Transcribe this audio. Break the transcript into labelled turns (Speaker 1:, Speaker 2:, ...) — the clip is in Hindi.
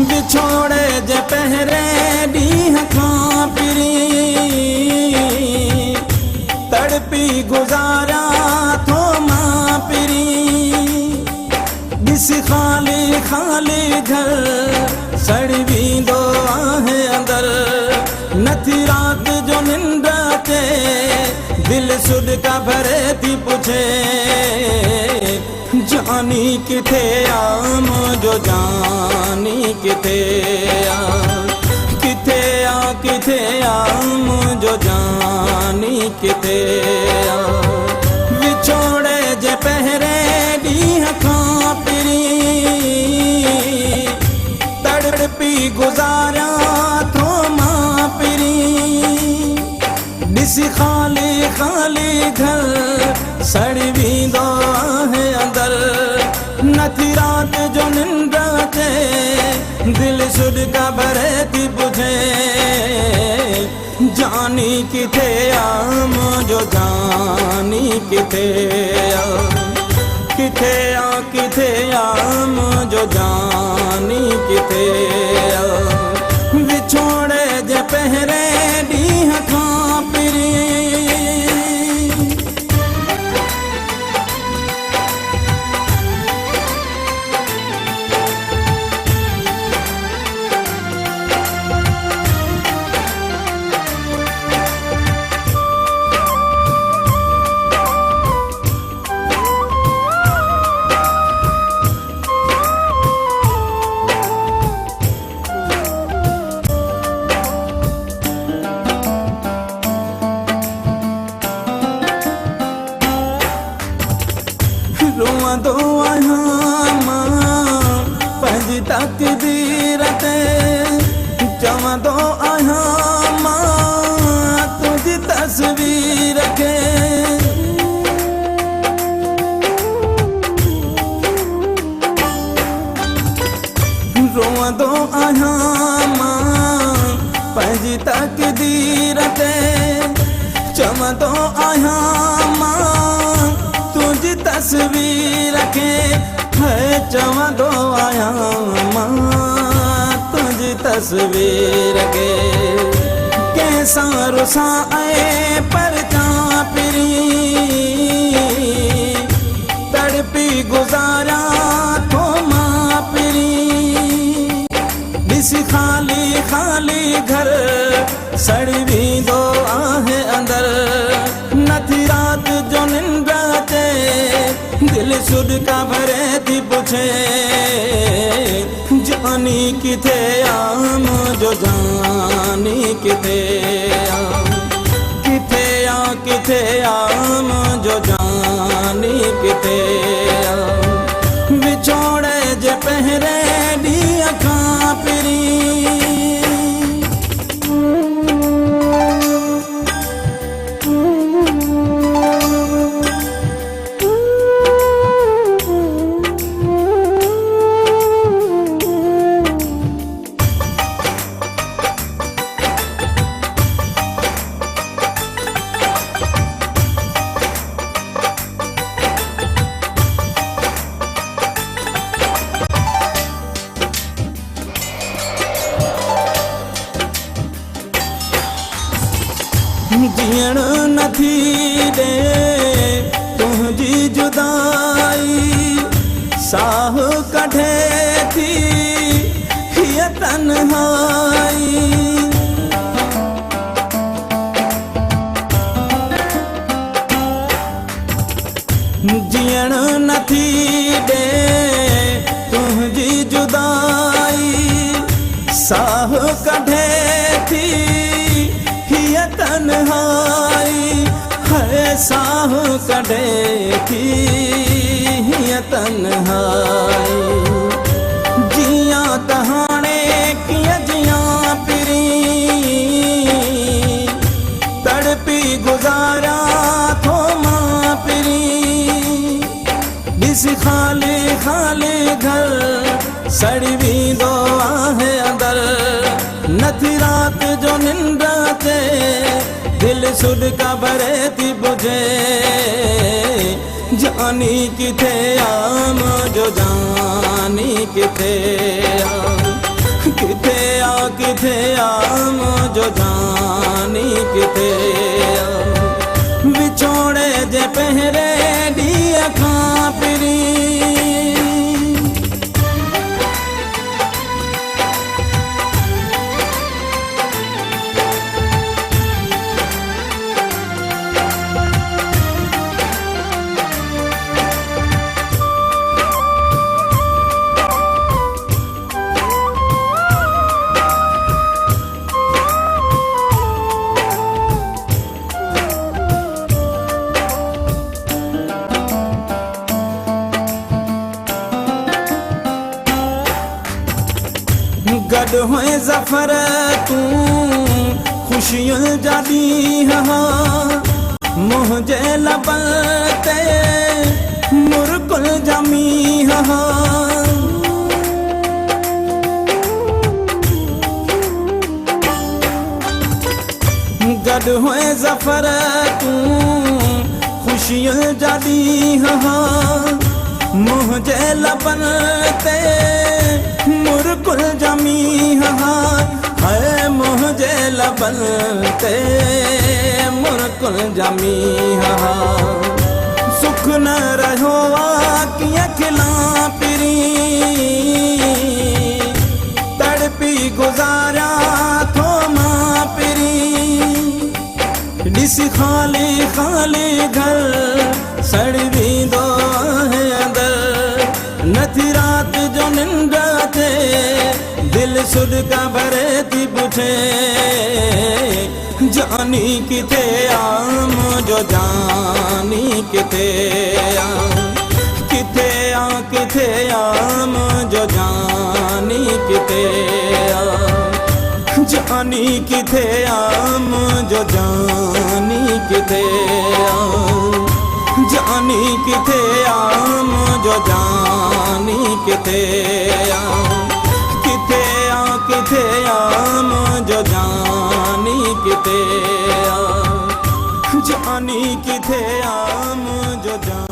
Speaker 1: बिछोड़े जे पहरे ॾींहं खां पिरी तड़पी गुज़ारा थो मां पिरी ॾिस ख़ाली ख़ाली घर सड़ी वेंदो आहे अंदर नथी रात जो निंड अचे दिल सुॾका भरे थी पुछे जानी किथे आ मुंहिंजो जानी किथे आ किथे आ किथे आ मुंहिंजो जानी किथे आ विछोड़े जे पहरे ॾींहं खां पिरी तड़पी गुज़ारा थो मां पिरी ॾिस ख़ाली ख़ाली घर सड़ी वेंदो आहे अंदर नथी रात जो निंड अचे दिल सुॾका भरे थी पुछे जानी किथे आ मुंहिंजो जानी किथे आ किथे आ किथे आ मुंहिंजो जानी किथे आ विछोड़े जे पहरे ॾींहं खां पिरी रोअंदो आहियां मां पंहिंजी तक़दीर ते चवंदो आहियां मां तुंहिंजी तस्वीर खे रोअंदो आहियां मां पंहिंजी तक़दीर ते चवंदो आहियां मां तुंहिंजी तस्वीर खे चवंदो आहियां मां तुंहिंजी तस्वीर खे कंहिंसां रुसां ऐं परचां पिरी तड़पी गुज़ारा थो मां पिरी ॾिस ख़ाली ख़ाली घर सड़ी वेंदो आहे अंदर नथी रात जो निंड अचे दिल सुॾका भरे थी पुछे जानी किथे आ मुंहिंजो जानी किथे आ किथे आ किथे आ मुंहिंजो जानी किथे आ विछोड़े जे पहरे ॾींहं खां पिरी जीअण नथी ॾे तुंहिंजी जुदाई साह कढे थी हीअ तन्हाई जीअण नथी ॾे तुंहिंजी जुदाई साह कढे थी तन्हाई है साह कढे थी हीअ तन्हाई जियां त हाणे कीअं जियां पिरी तड़पी गुज़ारा थो मां पिरी ॾिस ख़ाली ख़ाली घर सड़ी वेंदो आहे अंदर नथी रात जो निंड अचे दिल सुॾका भरे थी पुछे जानी किथे आ मुंहिंजो जानी किथे आ किथे आ मुझो जानी किथे आ विछोड़े जे पहरे ॾींहं खां पिरी गड होए ज़फ़र तूं खुशियुनि जा ॾींहं मुंहिंजे लबनि ते मुर्कुल जा मींहं गड होए ज़फ़र तूं खुशियुनि जा ॾींहं मुंहिंजे लबनि ते मुर्कुल जा मींहं है मुंहिंजे लबनि ते मुर्कुल जा मींहं सुख न रहियो आहे कीअं खिलां पिरी तड़पी गुज़ारियां थो मां पिरी ॾिस ख़ाली ख़ाली घर सड़ी वेंदो आहे अंदरि नथी राति जो निंड अचे दिल सुॾका भरे थी पुछे जानी किथे आ मुंहिंजो जानी किथे आ किथे आ किथे आ मुंहिंजो जानी किथे आ जानी किथे आ मुंहिंजो जानी किथे आ जानी किथे आ मुंहिंजो जानी किथे आ किथे आ मुंहिंजो जानी किथे आ जानी किथे आ मुंहिंजो जानी